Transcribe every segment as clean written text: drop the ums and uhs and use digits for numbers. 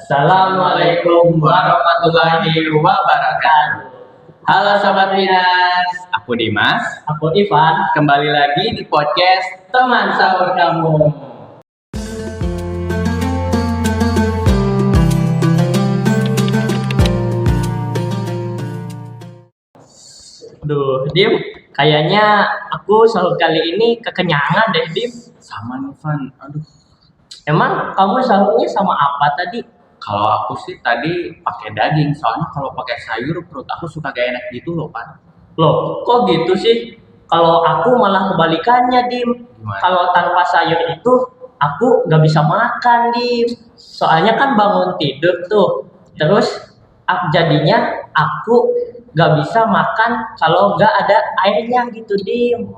Assalamualaikum warahmatullahi wabarakatuh. Halo Sobat Winas, aku Dimas, Aku Ivan, kembali lagi di podcast Teman Sahur Kamu. Duh, Dim, kayaknya aku sahur kali ini kekenyangan deh, Dim. Sama nih Van, aduh. Emang kamu sahurnya sama apa tadi? Kalau aku sih tadi pakai daging, soalnya kalau pakai sayur perut aku suka gak enak gitu loh Van. Loh, kok gitu sih? Kalau aku malah kebalikannya, Dim. Gimana? Kalau tanpa sayur itu, aku nggak bisa makan, Dim. Soalnya kan bangun tidur tuh. Terus, jadinya aku nggak bisa makan kalau nggak ada airnya gitu, Dim.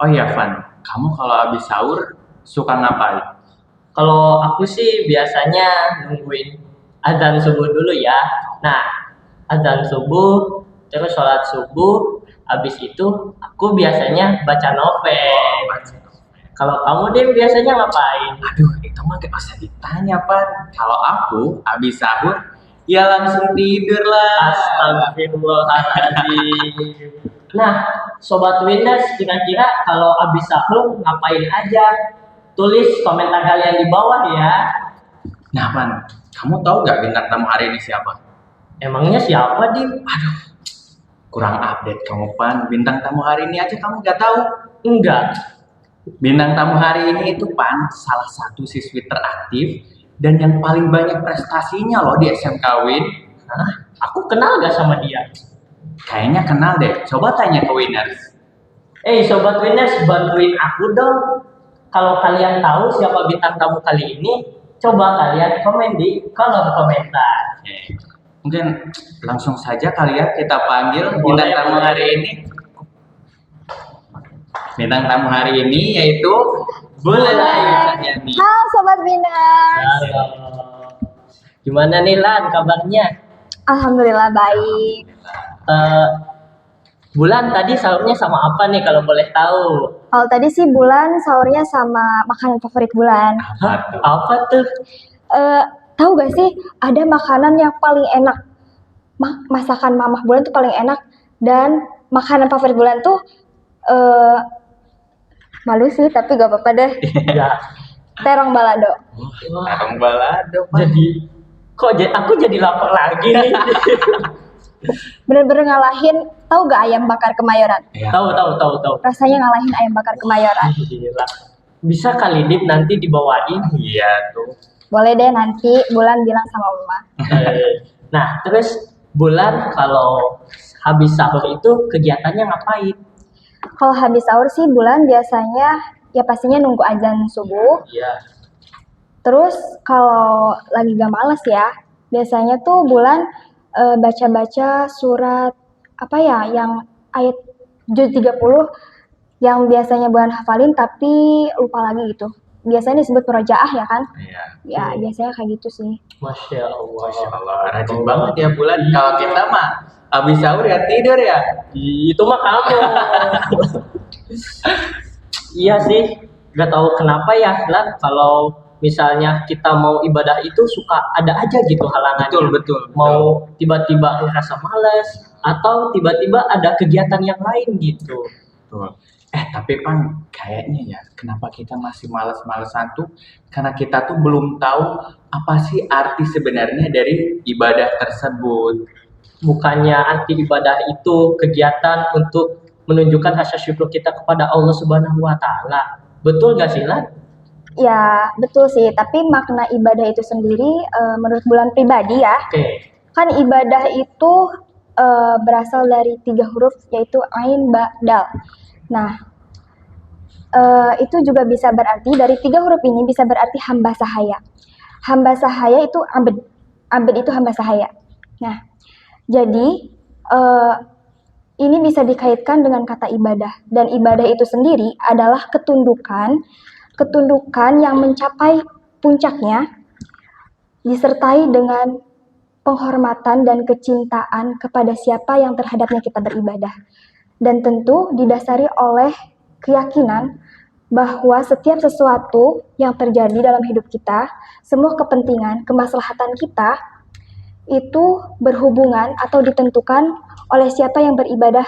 Oh iya Van, kamu kalau habis sahur suka ngapain? Kalau aku sih biasanya nungguin adzan subuh dulu ya. Nah, adzan subuh, terus sholat subuh, habis itu aku biasanya baca novel. Kalau kamu deh biasanya ngapain? Aduh, itu mah gak usah ditanya Van. Kalau aku habis sahur, ya langsung tidur lah. Astagfirullahaladzim. Nah, Sobat Winners, kira-kira kalau habis sahur ngapain aja? Tulis komentar kalian di bawah ya. Nah Van, kamu tahu gak bintang tamu hari ini siapa? Emangnya siapa, Dim? Aduh, kurang update kamu Pan. Bintang tamu hari ini aja kamu gak tahu. Enggak. Bintang tamu hari ini itu Pan, salah satu siswi teraktif dan yang paling banyak prestasinya loh di SMK Win. Hah? Aku kenal gak sama dia? Kayaknya kenal deh. Coba tanya ke Winners. Sobat Winners, bantuin aku dong. Kalau kalian tahu siapa bintang tamu kali ini, coba kalian komen di kolom komentar. Oke. Mungkin langsung saja kali ya kita panggil Boleh, bintang tamu boleh. hari ini. Bintang tamu hari ini yaitu Bulan Ayu Cahyani. Halo Sobat Winners. Halo. Gimana nih Lan kabarnya? Alhamdulillah baik. Eh, Bulan tadi sahurnya sama apa nih kalau boleh tahu? Kalau tadi sih Bulan sahurnya sama makanan favorit Bulan. Apa tuh? Apa tuh? Tahu gak sih ada makanan yang paling enak? Masakan mamah Bulan tuh paling enak, dan makanan favorit Bulan tuh malu sih tapi gak apa-apa deh. Ya, Terong balado. wah, Terong balado Pan. aku jadi lapar lagi nih. Bener-bener ngalahin. Tahu gak ayam bakar Kemayoran? Ya. Tahu. Rasanya ngalahin ayam bakar Kemayoran. Gila. Bisa kali Dim nanti dibawain. Iya tuh. Boleh deh, nanti Bulan bilang sama Mama. Nah, terus Bulan kalau habis sahur itu kegiatannya ngapain? Kalau habis sahur sih Bulan biasanya ya pastinya nunggu azan subuh. Iya. Terus kalau lagi gak males ya, biasanya tuh Bulan baca-baca surat apa ya, yang ayat juz 30 yang biasanya Bulan hafalin tapi lupa lagi gitu. Biasanya disebut murojaah ya kan? Iya. Ya biasanya kayak gitu sih. Masya Allah. Masya Allah, rajin banget ya Bulan. Kalau kita mah habis sahur ya tidur ya. Itu mah kamu. Iya sih, nggak tahu kenapa ya, Lan. Kalau misalnya kita mau ibadah itu suka ada aja gitu halangannya. Betul. Mau tiba-tiba ngerasa malas atau tiba-tiba ada kegiatan yang lain gitu. Betul. Tapi Pan, kayaknya ya, kenapa kita masih malas-malesan tuh? Karena kita tuh belum tahu apa sih arti sebenarnya dari ibadah tersebut. Bukannya arti ibadah itu kegiatan untuk menunjukkan rasa syukur kita kepada Allah Subhanahu wa taala. Betul gak sih, Lan? Ya betul sih, tapi makna ibadah itu sendiri menurut Bulan pribadi ya, Oke. kan ibadah itu berasal dari 3 huruf yaitu ain, ba, dal. Nah, itu juga bisa berarti dari 3 huruf ini bisa berarti hamba sahaya. Hamba sahaya itu abd. Abd itu hamba sahaya. Nah, jadi ini bisa dikaitkan dengan kata ibadah, dan ibadah itu sendiri adalah ketundukan yang mencapai puncaknya disertai dengan penghormatan dan kecintaan kepada siapa yang terhadapnya kita beribadah, dan tentu didasari oleh keyakinan bahwa setiap sesuatu yang terjadi dalam hidup kita, semua kepentingan, kemaslahatan kita itu berhubungan atau ditentukan oleh siapa yang beribadah,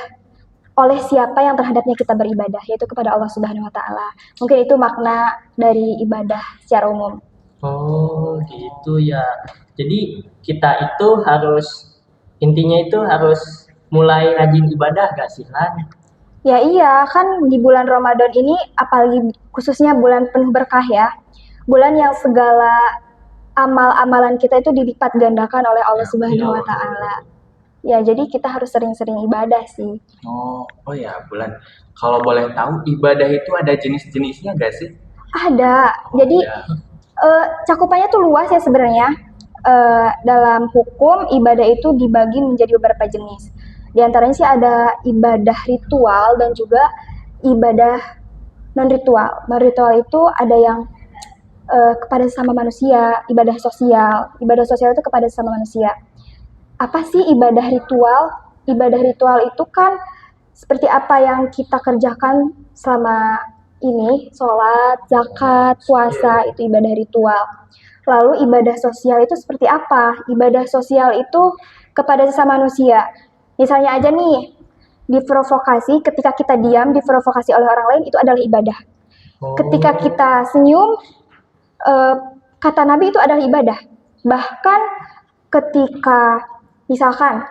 oleh siapa yang terhadapnya kita beribadah, yaitu kepada Allah Subhanahu wa taala. Mungkin itu makna dari ibadah secara umum. Oh, gitu ya. Jadi kita itu intinya itu harus mulai rajin ibadah gak sih, Lan? Ya iya, kan di bulan Ramadan ini apalagi khususnya bulan penuh berkah ya. Bulan yang segala amal-amalan kita itu dilipat gandakan oleh Allah Subhanahu wa taala. Ya, jadi kita harus sering-sering ibadah sih. Oh ya, Bulan. Kalau boleh tahu, ibadah itu ada jenis-jenisnya nggak sih? Ada. Jadi Ya. cakupannya tuh luas ya sebenarnya. Dalam hukum ibadah itu dibagi menjadi beberapa jenis. Di antaranya sih ada ibadah ritual dan juga ibadah non ritual. Non ritual itu ada yang kepada sesama manusia, ibadah sosial. Ibadah sosial itu kepada sesama manusia. Apa sih ibadah ritual? Ibadah ritual itu kan seperti apa yang kita kerjakan selama ini, sholat, zakat, puasa, itu ibadah ritual. Lalu ibadah sosial itu seperti apa? Ibadah sosial itu kepada sesama manusia. Misalnya aja nih, diprovokasi, ketika kita diam, diprovokasi oleh orang lain, itu adalah ibadah. Ketika kita senyum, kata Nabi itu adalah ibadah. Bahkan ketika misalkan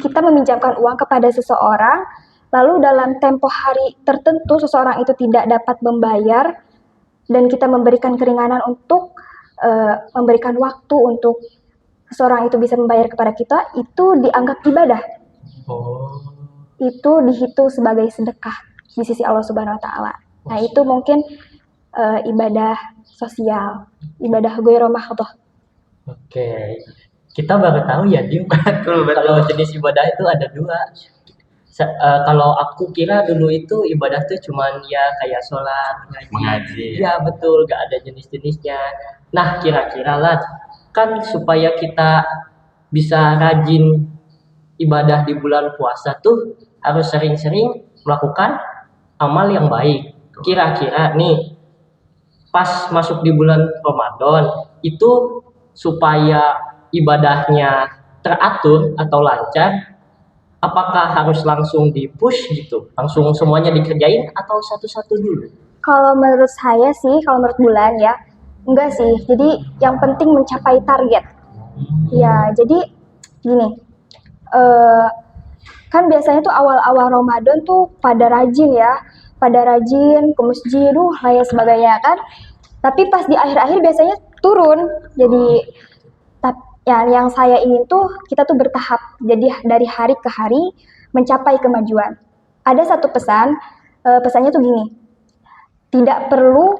kita meminjamkan uang kepada seseorang, lalu dalam tempo hari tertentu seseorang itu tidak dapat membayar, dan kita memberikan keringanan untuk memberikan waktu untuk seseorang itu bisa membayar kepada kita, itu dianggap ibadah. Itu dihitung sebagai sedekah di sisi Allah Subhanahu wa taala. Nah, itu mungkin ibadah sosial, ibadah ghairah mahdhah. Oke. Kita baru tahu ya, Dim. Betul. Kalau jenis ibadah itu ada dua. Kalau aku kira dulu itu ibadah tuh cuman ya kayak sholat, Mengaji. Iya betul, gak ada jenis-jenisnya. Nah, kira-kira Lat, kan supaya kita bisa rajin ibadah di bulan puasa tuh harus sering-sering melakukan amal yang baik. Kira-kira nih, pas masuk di bulan Ramadan itu supaya ibadahnya teratur atau lancar, apakah harus langsung di-push gitu? Langsung semuanya dikerjain atau satu-satu dulu? Kalau menurut saya sih, kalau menurut Bulan ya, enggak sih. Jadi yang penting mencapai target. Ya, jadi gini, kan biasanya tuh awal-awal Ramadan tuh pada rajin ya, pada rajin ke masjid, lain sebagainya kan. Tapi pas di akhir-akhir biasanya turun. Jadi ya, yang saya ingin tuh kita tuh bertahap. Jadi dari hari ke hari mencapai kemajuan. Ada satu pesan, pesannya tuh gini, tidak perlu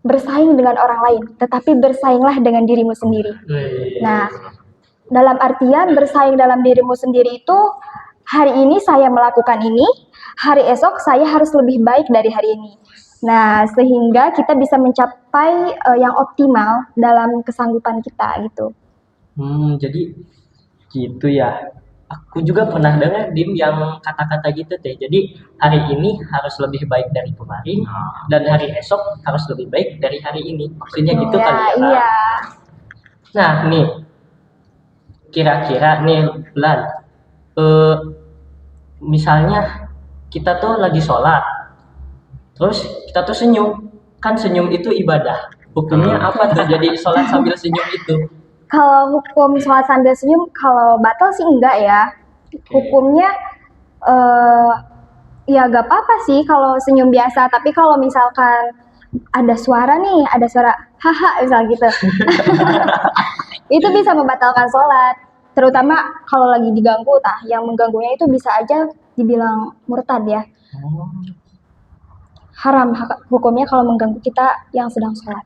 bersaing dengan orang lain, tetapi bersainglah dengan dirimu sendiri. Nah, dalam artian bersaing dalam dirimu sendiri itu, hari ini saya melakukan ini, hari esok saya harus lebih baik dari hari ini. Nah, sehingga kita bisa mencapai yang optimal dalam kesanggupan kita gitu. Jadi gitu ya. Aku juga pernah dengar Dim yang kata-kata gitu teh. Jadi hari ini harus lebih baik dari kemarin dan hari esok harus lebih baik dari hari ini. Maksudnya gitu kali ya. Iya. Nah, nih kira-kira nih Lan, misalnya kita tuh lagi sholat, terus kita tuh senyum, kan senyum itu ibadah. Hukumnya apa tuh jadi sholat sambil senyum itu? Kalau hukum sholat sambil senyum, kalau batal sih enggak ya. Hukumnya ya gak apa-apa sih kalau senyum biasa. Tapi kalau misalkan ada suara nih, ada suara haha misal gitu, itu bisa membatalkan sholat. Terutama kalau lagi diganggu, yang mengganggunya itu bisa aja dibilang murtad ya. Haram hukumnya kalau mengganggu kita yang sedang sholat.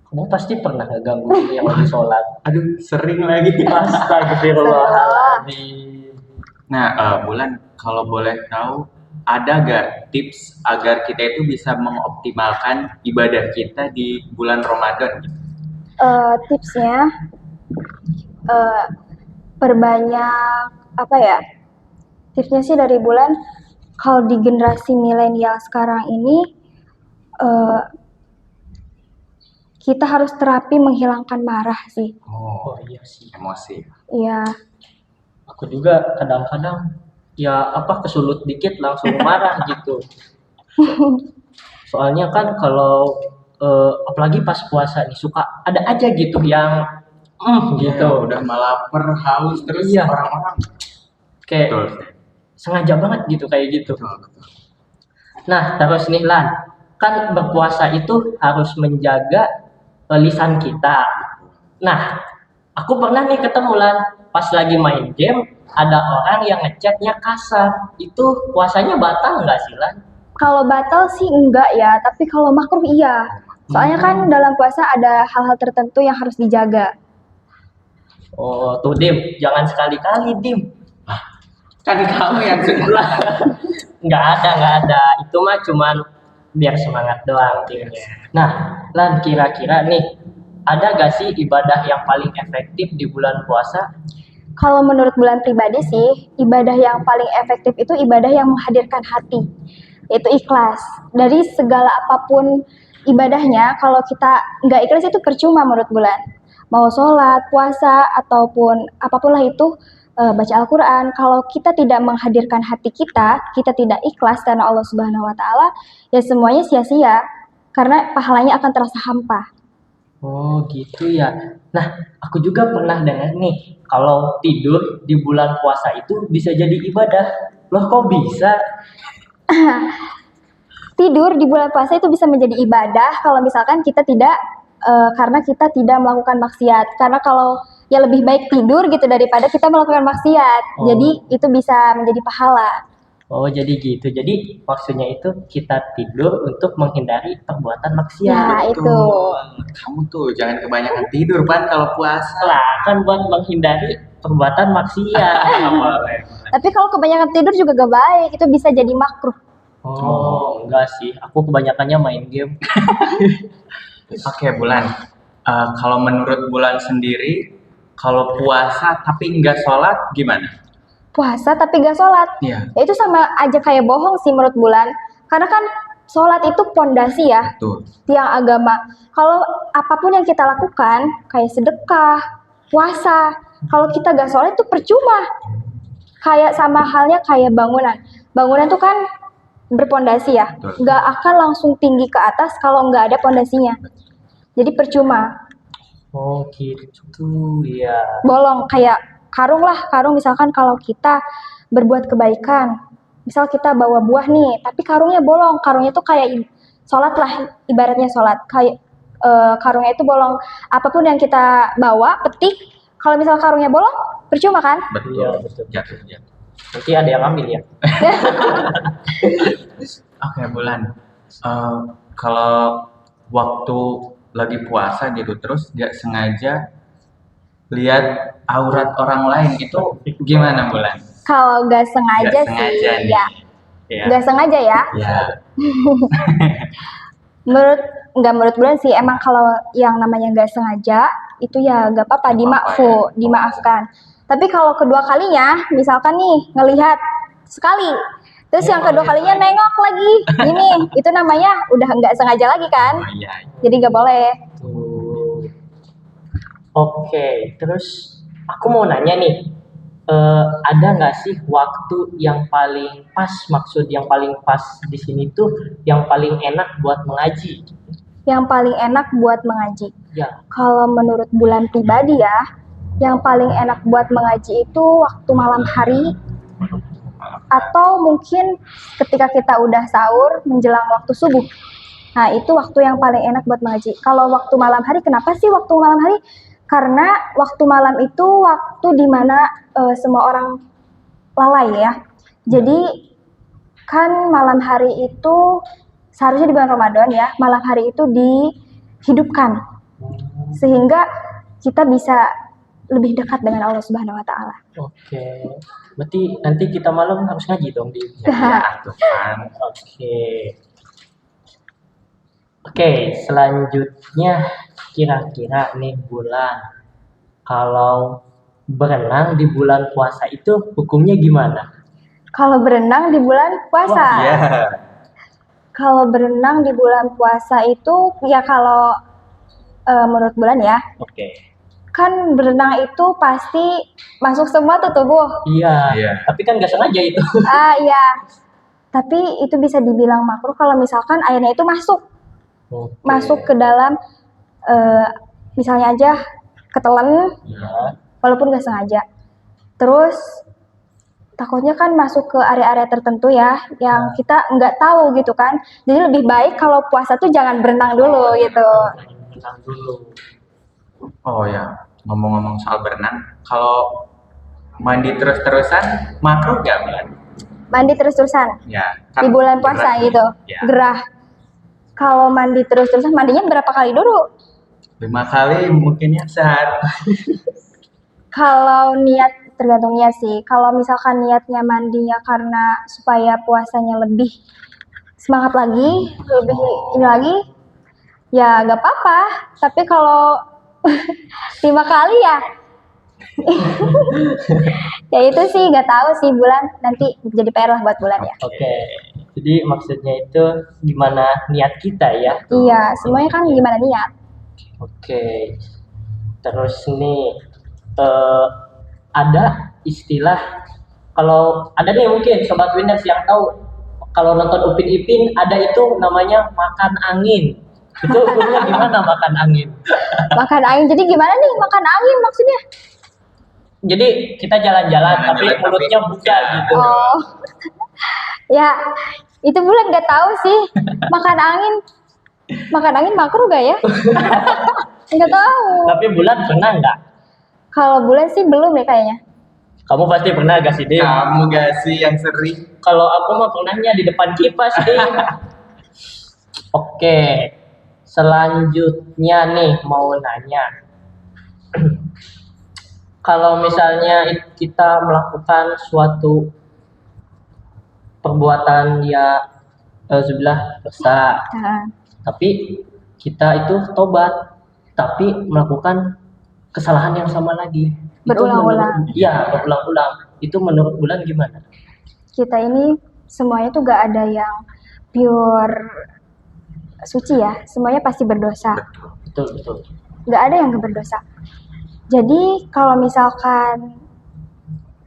Kamu pasti pernah ngeganggu yang lagi sholat. Aduh, sering lagi. Astagfirullahaladzim. Nah, Bulan, kalau boleh tahu, ada gak tips agar kita itu bisa mengoptimalkan ibadah kita di bulan Ramadan? Tipsnya perbanyak apa ya? Tipsnya sih dari Bulan kalau di generasi milenial sekarang ini eh, kita harus terapi menghilangkan marah sih. Oh iya sih. Emosi. Iya, Aku juga kadang-kadang ya kesulut dikit langsung marah gitu. Soalnya kan kalau apalagi pas puasa nih suka ada aja gitu yang gitu. Ya, udah lapar, haus, terus Iya. orang-orang. Kayak Betul. sengaja banget gitu kayak gitu. Betul. Nah, terus nih Lan, kan berpuasa itu harus menjaga lisan kita. Nah, aku pernah nih ketemu Lan, pas lagi main game ada orang yang ngechatnya kasar. Itu puasanya batal nggak sih Lan? kalau batal sih enggak ya, tapi kalau makruh iya. Soalnya kan dalam puasa ada hal-hal tertentu yang harus dijaga. Oh, tuh Dim, jangan sekali-kali Dim. Kan kamu yang sudah. Nggak ada. Itu mah cuman biar semangat doang timnya. Nah, Lan kira-kira nih, ada gak sih ibadah yang paling efektif di bulan puasa? Kalau menurut bulan pribadi sih, ibadah yang paling efektif itu ibadah yang menghadirkan hati, yaitu ikhlas. Dari segala apapun ibadahnya, kalau kita nggak ikhlas itu percuma menurut bulan. Mau sholat, puasa, ataupun apapun lah itu, baca Al-Quran. Kalau kita tidak menghadirkan hati kita tidak ikhlas karena Allah Subhanahu Wa Taala, ya semuanya sia-sia. Karena pahalanya akan terasa hampa. Oh gitu ya. Nah, aku juga pernah dengar nih, kalau tidur di bulan puasa itu bisa jadi ibadah. Loh kok bisa? Tidur di bulan puasa itu bisa menjadi ibadah kalau misalkan kita tidak karena kita tidak melakukan maksiat. Karena kalau ya lebih baik tidur gitu daripada kita melakukan maksiat. Oh. Jadi itu bisa menjadi pahala. Oh jadi gitu. Jadi maksudnya itu kita tidur untuk menghindari perbuatan maksiat. Ya itu. Betul. Kamu tuh jangan kebanyakan tidur, Pan, kalau puasa. Lah kan buat menghindari perbuatan maksiat. Boleh. Tapi kalau kebanyakan tidur juga gak baik. Itu bisa jadi makruh. Oh enggak sih. Aku kebanyakannya main game. Oke, Bulan. Kalau menurut Bulan sendiri, kalau puasa tapi nggak sholat gimana? Puasa tapi gak sholat. Iya, Ya itu sama aja kayak bohong sih menurut bulan. Karena kan sholat itu pondasi ya. betul. Tiang agama. Kalau apapun yang kita lakukan, kayak sedekah, puasa, kalau kita gak sholat itu percuma. Kayak sama halnya kayak bangunan. Bangunan tuh kan berpondasi ya, Betul. gak akan langsung tinggi ke atas kalau nggak ada pondasinya. Jadi percuma. Oh gitu ya. Bolong kayak karung lah, karung misalkan kalau kita berbuat kebaikan. Misal kita bawa buah nih, tapi karungnya bolong. Karungnya tuh kayak sholat lah, ibaratnya sholat. Kayak karungnya itu bolong. Apapun yang kita bawa, petik, kalau misal karungnya bolong, percuma kan? Betul. Iya, betul. Jatuh. Nanti ada yang ambil ya. Oke, Bulan. Kalau waktu lagi puasa gitu terus nggak sengaja lihat aurat orang lain itu gimana, Bulan? Kalau nggak sengaja Nggak sengaja sih, nih. ya Ya. nggak sengaja ya. Ya. Menurut bulan sih emang kalau yang namanya nggak sengaja itu ya nggak apa-apa, Nggak apa-apa ya. dimaafkan. Tapi kalau kedua kalinya, misalkan nih ngelihat sekali, terus yang kedua kalinya nengok lagi, gini, itu namanya udah nggak sengaja lagi kan? Oh iya. Jadi nggak boleh. Tuh. Oke, terus aku mau nanya nih, ada nggak sih waktu yang paling pas, maksud yang paling pas di sini tuh yang paling enak buat mengaji? Yang paling enak buat mengaji. Ya, Kalau menurut bulan pribadi ya, yang paling enak buat mengaji itu waktu malam hari atau mungkin ketika kita udah sahur menjelang waktu subuh. Nah, itu waktu yang paling enak buat mengaji. Kalau waktu malam hari, kenapa sih waktu malam hari? Karena waktu malam itu waktu dimana semua orang lalai ya. Jadi kan malam hari itu seharusnya di bulan Ramadan ya, malam hari itu dihidupkan sehingga kita bisa lebih dekat dengan Allah Subhanahu Wa Taala. oke. Berarti nanti kita malam harus ngaji dong di. Ya, tuh kan. Oke. Oke, selanjutnya kira-kira nih Bulan, kalau berenang di bulan puasa itu hukumnya gimana? Kalau berenang di bulan puasa. Iya. Kalau berenang di bulan puasa itu ya kalau menurut bulan ya, Oke. kan berenang itu pasti masuk semua tuh tubuh. Iya. Iya. Tapi kan nggak sengaja itu. Iya. Tapi itu bisa dibilang makruh kalau misalkan airnya itu Oke. masuk ke dalam misalnya aja ketelan Iya. walaupun nggak sengaja. Terus takutnya kan masuk ke area-area tertentu ya yang kita nggak tahu gitu kan. Jadi lebih baik kalau puasa tuh jangan berenang dulu gitu. Berenang dulu. Oh ya, ngomong-ngomong soal berenang, kalau mandi terus-terusan makruh nggak Bulan? Mandi terus-terusan Ya, di bulan puasa gerah. gitu. Ya, Gerah. Kalau mandi terus-terusan mandinya berapa kali dulu? 5 kali mungkin ya sehari. Kalau niat tergantung niat sih. Kalau misalkan niatnya mandinya karena supaya puasanya lebih semangat lagi, lebih ini lagi, ya nggak apa-apa. Tapi kalau 5 kali ya, ya itu sih nggak tahu sih bulan nanti jadi PR lah buat bulan ya. Oke. Jadi maksudnya itu gimana niat kita ya. Iya, semuanya kan gimana niat. Oke. Terus nih ada istilah, kalau ada nih mungkin sobat Winners yang tahu, kalau nonton Upin Ipin ada itu namanya makan angin. Itu hukumnya gimana makan angin? Makan angin. Jadi gimana nih makan angin maksudnya? Jadi kita jalan-jalan tapi Jalan-jalan mulutnya tapi- buka gitu. Oh, ya itu bulan nggak tahu sih makan angin. Makan angin makruh gak ya? Nggak tahu. Tapi Bulan pernah nggak? Kalau bulan sih belum ya kayaknya. Kamu pasti pernah gak sih, Dim? Kamu gak sih yang sering? Kalau aku mah pernahnya di depan kipas, Dim. Oke, selanjutnya nih mau nanya. Kalau misalnya kita melakukan suatu perbuatan ya sebelah dosa, Nah, tapi kita itu tobat, tapi melakukan kesalahan yang sama lagi. Berulang-ulang. Iya, berulang-ulang. Itu menurut Bulan gimana? kita ini semuanya tuh gak ada yang pure suci ya. Semuanya pasti berdosa. Betul, betul. Gak ada yang gak berdosa. Jadi kalau misalkan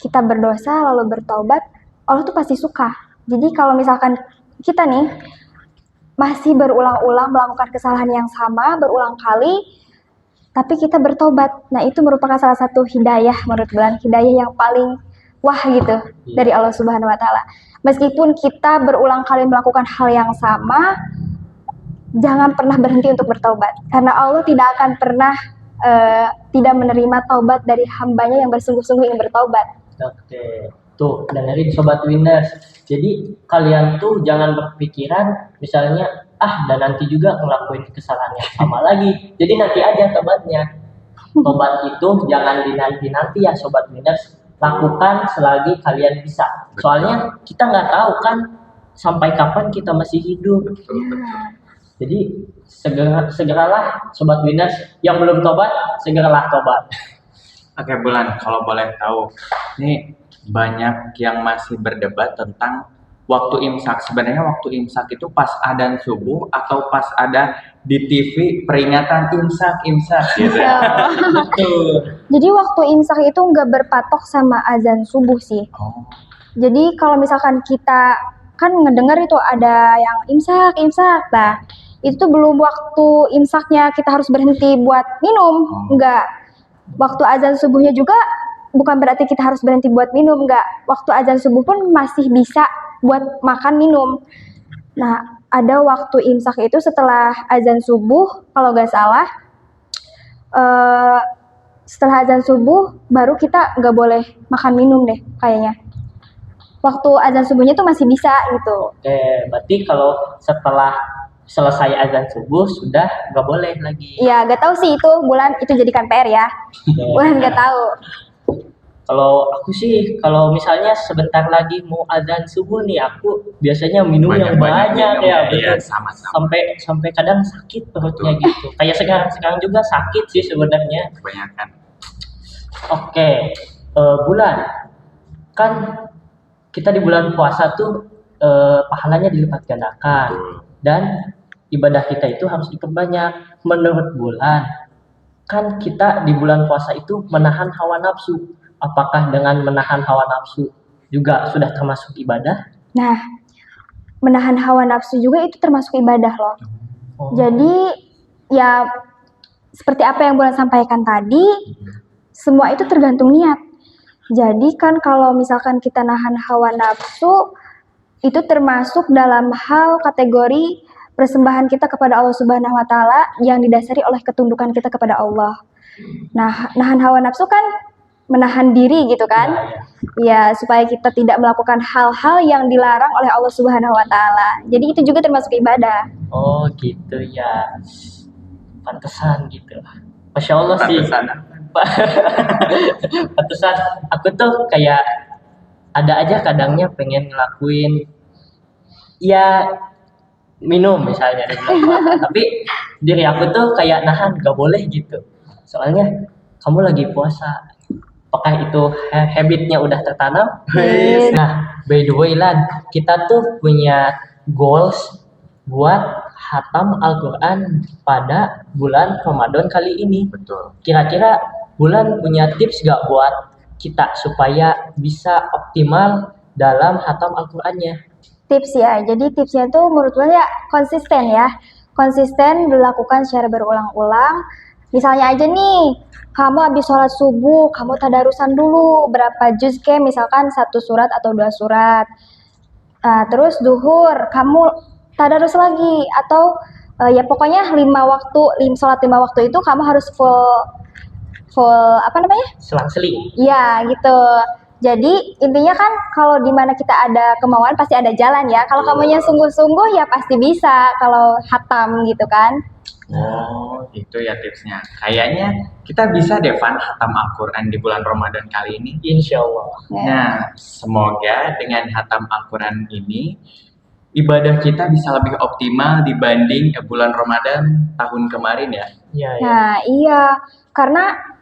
kita berdosa lalu bertobat, Allah tuh pasti suka. Jadi kalau misalkan kita nih masih berulang-ulang melakukan kesalahan yang sama berulang kali, tapi kita bertobat. Nah, itu merupakan salah satu hidayah menurut Bulan, hidayah yang paling wah gitu dari Allah Subhanahu wa taala. Meskipun kita berulang kali melakukan hal yang sama, jangan pernah berhenti untuk bertobat. Karena Allah tidak akan pernah tidak menerima taubat dari hambanya yang bersungguh-sungguh ingin bertobat. Oke, tuh dengerin sobat Winners. Jadi kalian tuh jangan berpikiran misalnya dan nanti juga ngelakuin kesalahan yang sama lagi. Jadi nanti aja tobatnya. Tobat itu jangan dinanti-nanti ya sobat Winners. Lakukan selagi kalian bisa. Soalnya kita nggak tahu kan sampai kapan kita masih hidup. Jadi segeralah sobat Winners yang belum tobat, segeralah tobat. Oke Bulan, kalau boleh tahu, nih banyak yang masih berdebat tentang waktu imsak. Sebenarnya waktu imsak itu pas adzan subuh atau pas ada di TV peringatan imsak gitu ya. Betul. Jadi waktu imsak itu nggak berpatok sama azan subuh sih. Oh, Jadi kalau misalkan kita kan ngedengar itu ada yang imsak, nah itu tuh belum waktu imsaknya kita harus berhenti buat minum, enggak. Waktu azan subuhnya juga bukan berarti kita harus berhenti buat minum, enggak. Waktu azan subuh pun masih bisa buat makan minum. Nah, ada waktu imsak itu setelah azan subuh, kalau nggak salah, setelah azan subuh baru kita nggak boleh makan minum deh kayaknya. Waktu azan subuhnya tuh masih bisa gitu. Oke, berarti kalau setelah selesai azan subuh sudah nggak boleh lagi. Ya nggak tahu sih itu Bulan, itu jadikan PR ya. Bulan nggak tahu. Kalau aku sih, kalau misalnya sebentar lagi mau azan subuh nih, aku biasanya minum yang banyak minum. ya, Iya, betul. sama-sama. Sampai kadang sakit perutnya gitu. Kayak sekarang juga sakit sih sebenarnya. Kebanyakan. Oke, Bulan, kan kita di bulan puasa tuh pahalanya dilipat gandakan dan ibadah kita itu harus diperbanyak. Menurut bulan, kan kita di bulan puasa itu menahan hawa nafsu. Apakah dengan menahan hawa nafsu juga sudah termasuk ibadah? Nah, menahan hawa nafsu juga itu termasuk ibadah loh. Oh. Jadi ya seperti apa yang Bulan sampaikan tadi, semua itu tergantung niat. Jadi kan kalau misalkan kita nahan hawa nafsu, itu termasuk dalam hal kategori persembahan kita kepada Allah Subhanahu wa Ta'ala yang didasari oleh ketundukan kita kepada Allah. Nah, nahan hawa nafsu kan menahan diri gitu kan? Ya, supaya kita tidak melakukan hal-hal yang dilarang oleh Allah Subhanahu wa Ta'ala. Jadi itu juga termasuk ibadah. Oh gitu ya. Pantesan gitu. Masya Allah sih. Pantesan aku tuh kayak ada aja kadangnya pengen ngelakuin ya minum misalnya di bulan puasa. Tapi diri aku tuh kayak nahan, gak boleh gitu. Soalnya kamu lagi puasa. Apakah itu habitnya udah tertanam? Yes. Nah, by the way Lan, kita tuh punya goals buat hatam Al-Quran pada bulan Ramadan kali ini. Betul. Kira-kira Bulan punya tips gak buat kita supaya bisa optimal dalam hatam Al-Qurannya? Tips ya, jadi tipsnya tuh menurut gue ya konsisten ya. Konsisten dilakukan secara berulang-ulang. Misalnya aja nih, kamu habis sholat subuh, kamu tadarusan dulu berapa juz ke, misalkan 1 surat atau 2 surat. Terus duhur, kamu tadarus lagi atau ya pokoknya 5 waktu, sholat 5 waktu itu kamu harus full apa namanya? Selang-seling. Iya gitu. Jadi intinya kan kalau di mana kita ada kemauan pasti ada jalan ya. Kalau kamunya sungguh-sungguh ya pasti bisa kalau hatam gitu kan. Oh, itu ya tipsnya. Kayaknya kita bisa deh Van hatam Al-Quran di bulan Ramadan kali ini. Insya Allah. Ya. Nah, semoga dengan hatam Al-Quran ini ibadah kita bisa lebih optimal dibanding bulan Ramadan tahun kemarin ya. Iya, ya. Nah iya, karena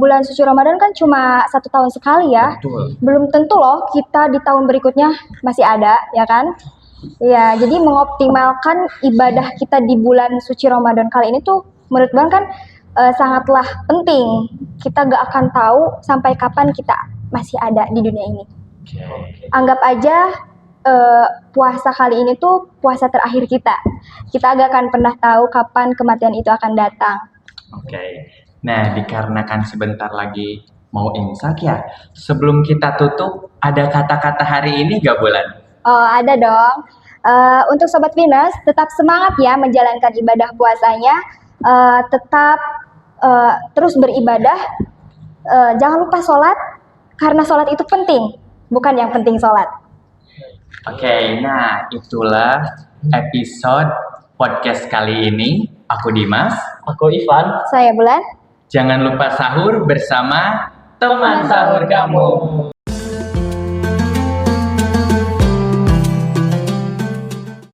bulan suci Ramadan kan cuma 1 tahun sekali ya. Betul. Belum tentu loh kita di tahun berikutnya masih ada, ya kan? Ya, jadi mengoptimalkan ibadah kita di bulan suci Ramadan kali ini tuh menurut Bang kan sangatlah penting. Kita gak akan tahu sampai kapan kita masih ada di dunia ini. Anggap aja puasa kali ini tuh puasa terakhir kita. Kita gak akan pernah tahu kapan kematian itu akan datang. Oke. Nah, dikarenakan sebentar lagi mau imsak ya, sebelum kita tutup, ada kata-kata hari ini gak Bulan? Oh, ada dong. Untuk Sobat Venus, tetap semangat ya menjalankan ibadah puasanya. Tetap terus beribadah. Jangan lupa sholat, karena sholat itu penting. Bukan yang penting sholat. Oke, nah itulah episode podcast kali ini. Aku Dimas. Aku Ivan. Saya Bulan. Jangan lupa sahur bersama Teman sahur kamu.